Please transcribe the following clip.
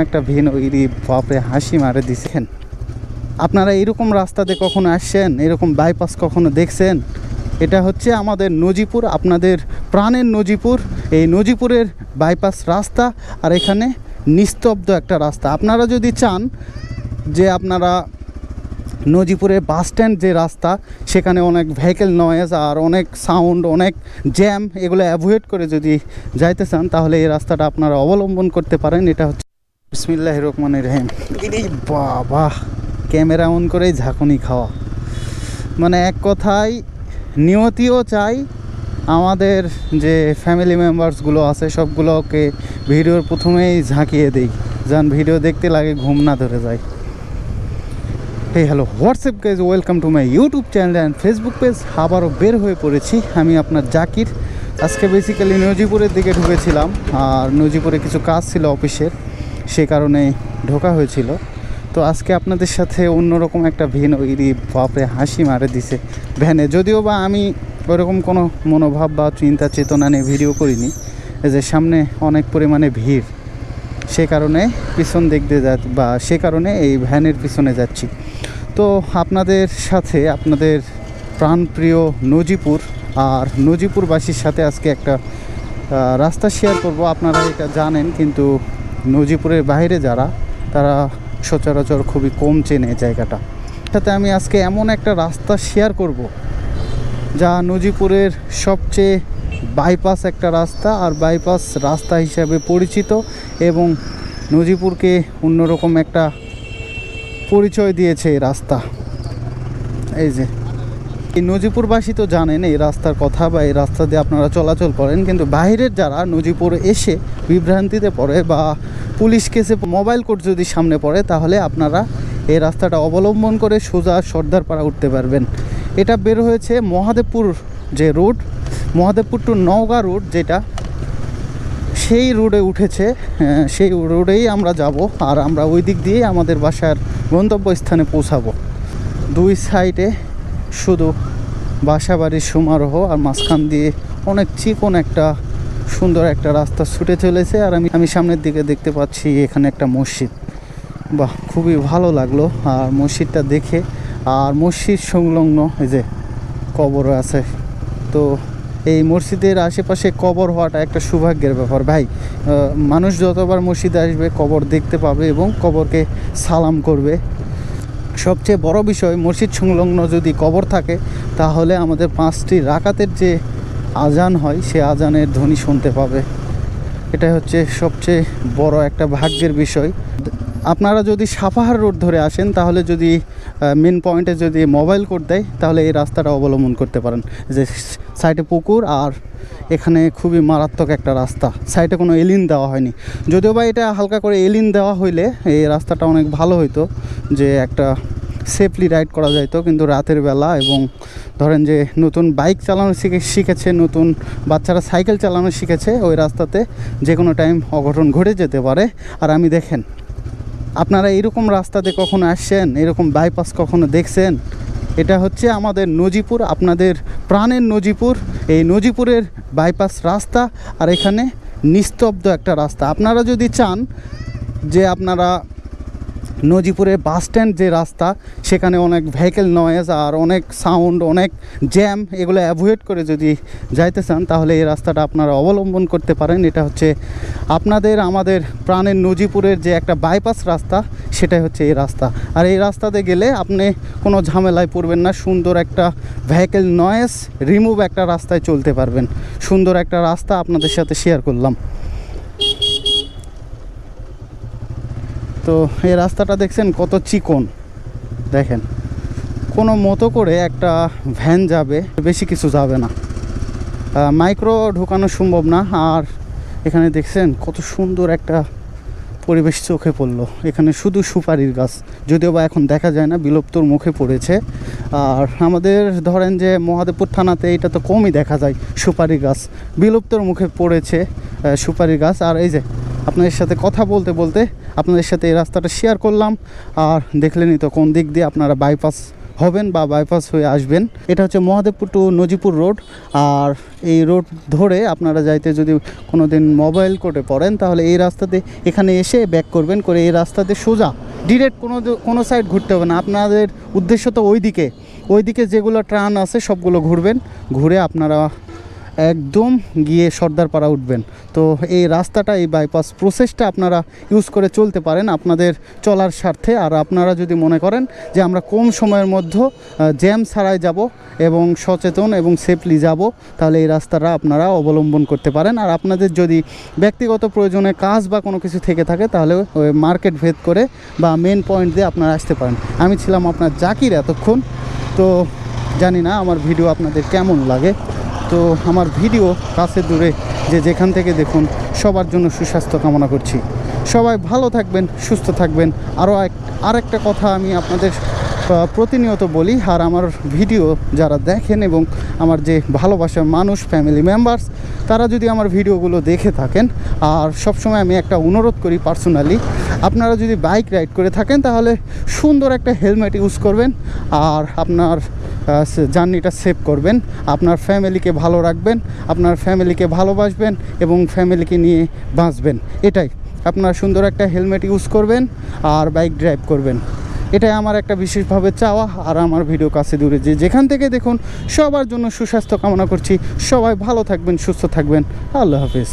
একটা ভিন ওইরি বাপরে হাসি মারে দিছেন। আপনারা এরকম রাস্তাতে কখনো আসছেন? এরকম বাইপাস কখনো দেখছেন? এটা হচ্ছে আমাদের নজিপুর, আপনাদের প্রাণের নজিপুর। এই নজিপুরের বাইপাস রাস্তা, আর এখানে নিস্তব্ধ একটা রাস্তা। আপনারা যদি চান যে আপনারা নজিপুরের বাস স্ট্যান্ড যে রাস্তা, সেখানে অনেক ভেহিকেল নয়েজ আর অনেক সাউন্ড, অনেক জ্যাম, এগুলো অ্যাভয়েড করে যদি যাইতে চান, তাহলে এই রাস্তাটা আপনারা অবলম্বন করতে পারেন। এটা হচ্ছে বিসমিল্লাহির রহমানির রহিম। বাবা, ক্যামেরা অন করেই ঝাঁকুনি খাওয়া, মানে এক কথায় নিয়তিও চাই আমাদের যে ফ্যামিলি মেম্বার্সগুলো আছে সবগুলোকে ভিডিওর প্রথমেই ঝাঁকিয়ে দেই, যেন ভিডিও দেখতে লাগে ঘুম না ধরে যায়। Hey hello WhatsApp guys, welcome to my YouTube channel and Facebook page. আবারও বের হয়ে পড়েছি আমি, আপনার জাকির। আজকে বেসিক্যালি নজিপুরের দিকে ঢুকেছিলাম, আর নজিপুরে কিছু কাজ ছিল অফিসের, সে কারণে ঢোকা হয়েছিল। তো আজকে আপনাদের সাথে অন্যরকম একটা ভিন ওইরি বাপরে হাসি মারে দিছে ভ্যানে। যদিও বা আমি ওইরকম কোনো মনোভাব বা চিন্তা চেতনা নিয়ে ভিডিও করিনি, যে সামনে অনেক পরিমাণে ভিড়, সে কারণে পিছন দেখতে বা সে কারণে এই ভ্যানের পিছনে যাচ্ছি। তো আপনাদের সাথে আপনাদের প্রাণপ্রিয় নজিপুর আর নজিপুরবাসীর সাথে আজকে একটা রাস্তা শেয়ার করব। আপনারা এটা জানেন, কিন্তু নজিপুরের বাইরে যারা, তারা সচরাচর খুবই কম চেনে জায়গাটা। সাথে আমি আজকে এমন একটা রাস্তা শেয়ার করব যা নজিপুরের সবচেয়ে বাইপাস একটা রাস্তা, আর বাইপাস রাস্তা হিসাবে পরিচিত, এবং নজিপুরকে অন্যরকম একটা পরিচয় দিয়েছে এই রাস্তা। এই যে এই নজিপুরবাসী তো জানেন এই রাস্তার কথা, বা এই রাস্তা দিয়ে আপনারা চলাচল করেন, কিন্তু বাইরের যারা নজিপুর এসে বিভ্রান্তিতে পড়ে বা পুলিশ কেসে মোবাইল কোর্ট যদি সামনে পড়ে, তাহলে আপনারা এই রাস্তাটা অবলম্বন করে সোজা সর্দারপাড়া উঠতে পারবেন। এটা বের হয়েছে মহাদেবপুর যে road, Mahadevpur to Naogaon road যেটা, সেই রোডে উঠেছে। সেই রোডেই আমরা যাব, আর আমরা ওই দিক দিয়েই আমাদের বাসার গন্তব্যস্থানে পৌঁছাবো। দুই সাইডে শুধু বাসা বাড়ির সমারোহ, আর মাঝখান দিয়ে অনেক চিকন একটা সুন্দর একটা রাস্তা ছুটে চলেছে। আর আমি সামনের দিকে দেখতে পাচ্ছি এখানে একটা মসজিদ। বাহ, খুবই ভালো লাগলো আর মসজিদটা দেখে। আর মসজিদ সংলগ্ন এই যে কবর আছে, তো এই মসজিদের আশেপাশে কবর হওয়াটা একটা সৌভাগ্যের ব্যাপার ভাই। মানুষ যতবার মসজিদে আসবে কবর দেখতে পাবে এবং কবরকে সালাম করবে। সবচেয়ে বড় বিষয়, মসজিদ সংলগ্ন যদি কবর থাকে, তাহলে আমাদের 5টি রাকাতের যে আজান হয়, সে আজানের ধ্বনি শুনতে পাবে। এটা হচ্ছে সবচেয়ে বড় একটা ভাগ্যের বিষয়। আপনারা যদি সাপাহার রোড ধরে আসেন, তাহলে যদি মেন পয়েন্টে যদি মোবাইল কোর্ট দেয়, তাহলে এই রাস্তাটা অবলম্বন করতে পারেন। যে সাইডে পুকুর, আর এখানে খুবই মারাত্মক একটা রাস্তা, সাইডে কোনো এলিন দেওয়া হয়নি। যদিও বা এটা হালকা করে এলিন দেওয়া হইলে এই রাস্তাটা অনেক ভালো হইতো, যে একটা সেফলি রাইড করা যাইতো। কিন্তু রাতের বেলা, এবং ধরেন যে নতুন বাইক চালানো শিখেছে, নতুন বাচ্চারা সাইকেল চালানো শিখেছে, ওই রাস্তাতে যে কোনো টাইম অঘটন ঘটে যেতে পারে। আর আমি দেখেন, আপনারা এরকম রাস্তাতে কখনো আসছেন? এরকম বাইপাস কখনো দেখছেন? এটা হচ্ছে আমাদের নজিপুর, আপনাদের প্রাণের নজিপুর। এই নজিপুরের বাইপাস রাস্তা, আর এখানে নিস্তব্ধ একটা রাস্তা। আপনারা যদি চান যে আপনারা নজিপুরের বাস স্ট্যান্ড যে রাস্তা, সেখানে অনেক ভেহিকেল নয়েজ আর অনেক সাউন্ড, অনেক জ্যাম, এগুলো অ্যাভয়েড করে যদি যাইতে চান, তাহলে এই রাস্তাটা আপনারা অবলম্বন করতে পারেন। এটা হচ্ছে আপনাদের আমাদের প্রাণের নজিপুরের যে একটা বাইপাস রাস্তা, সেটাই হচ্ছে এই রাস্তা। আর এই রাস্তাতে গেলে আপনি কোনো ঝামেলায় পড়বেন না। সুন্দর একটা ভেহিকেল নয়েজ রিমুভ একটা রাস্তায় চলতে পারবেন। সুন্দর একটা রাস্তা আপনাদের সাথে শেয়ার করলাম। তো এই রাস্তাটা দেখছেন কত চিকন, দেখেন কোনো মতো করে একটা ভ্যান যাবে, বেশি কিছু যাবে না, মাইক্রো ঢোকানো সম্ভব না। আর এখানে দেখছেন কত সুন্দর একটা পরিবেশ চোখে পড়লো। এখানে শুধু সুপারির গাছ, যদিও বা এখন দেখা যায় না, বিলুপ্তর মুখে পড়েছে। আর আমাদের ধরেন যে মহাদেবপুর থানাতে এটা তো কমই দেখা যায়, সুপারি গাছ বিলুপ্তর মুখে পড়েছে, সুপারি গাছ। আর এই যে আপনাদের সাথে কথা বলতে বলতে আপনাদের সাথে এই রাস্তাটা শেয়ার করলাম। আর দেখলেনই তো কোন দিক দিয়ে আপনারা বাইপাস হবেন বা বাইপাস হয়ে আসবেন। এটা হচ্ছে মহাদেবপুর টু নজিপুর রোড। আর এই রোড ধরে আপনারা যাইতে যদি কোনো দিন মোবাইল কোর্টে পড়েন তাহলে এই রাস্তাতে এখানে এসে ব্যাক করবেন, করে এই রাস্তাতে সোজা ডিরেক্ট কোনো সাইড ঘুরতে হবে না। আপনাদের উদ্দেশ্য তো ওইদিকে যেগুলো ট্রান আছে সবগুলো ঘুরবেন, ঘুরে আপনারা একদম গিয়ে সর্দারপাড়া উঠবেন। তো এই রাস্তাটা, এই বাইপাস প্রসেসটা আপনারা ইউজ করে চলতে পারেন আপনাদের চলার স্বার্থে। আর আপনারা যদি মনে করেন যে আমরা কম সময়ের মধ্যে জ্যাম ছাড়াই যাব এবং সচেতন এবং সেফলি যাব, তাহলে এই রাস্তাটা আপনারা অবলম্বন করতে পারেন। আর আপনাদের যদি ব্যক্তিগত প্রয়োজনে কাজ বা কোনো কিছু থেকে থাকে তাহলে ওই মার্কেট ভেদ করে বা মেন পয়েন্ট দিয়ে আপনারা আসতে পারেন। আমি ছিলাম আপনার জাকির এতক্ষণ। তো জানি না আমার ভিডিও আপনাদের কেমন লাগে। তো আমার ভিডিও কাছে দূরে যে যেখান থেকে দেখুন সবার জন্য সুস্বাস্থ্য কামনা করছি। সবাই ভালো থাকবেন, সুস্থ থাকবেন। আরেকটা কথা আমি আপনাদের প্রতিনিয়ত বলি, আর আমার ভিডিও যারা দেখেন এবং আমার যে ভালোবাসার মানুষ, ফ্যামিলি মেম্বার্স, তারা যদি আমার ভিডিওগুলো দেখে থাকেন, আর সবসময় আমি একটা অনুরোধ করি পার্সোনালি, আপনারা যদি বাইক রাইড করে থাকেন তাহলে সুন্দর একটা হেলমেট ইউজ করবেন আর আপনার জার্নিটা সেভ করবেন, আপনার ফ্যামিলিকে ভালো রাখবেন, আপনার ফ্যামিলিকে ভালোবাসবেন এবং ফ্যামিলিকে নিয়ে বাঁচবেন। এটাই, আপনারা সুন্দর একটা হেলমেট ইউজ করবেন আর বাইক ড্রাইভ করবেন। এটাই আমার একটা বিশেষভাবে চাওয়া। আর আমার ভিডিও কাছে দূরে যে যেখান থেকে দেখুন সবার জন্য সুস্বাস্থ্য কামনা করছি। সবাই ভালো থাকবেন, সুস্থ থাকবেন। আল্লাহ হাফেজ।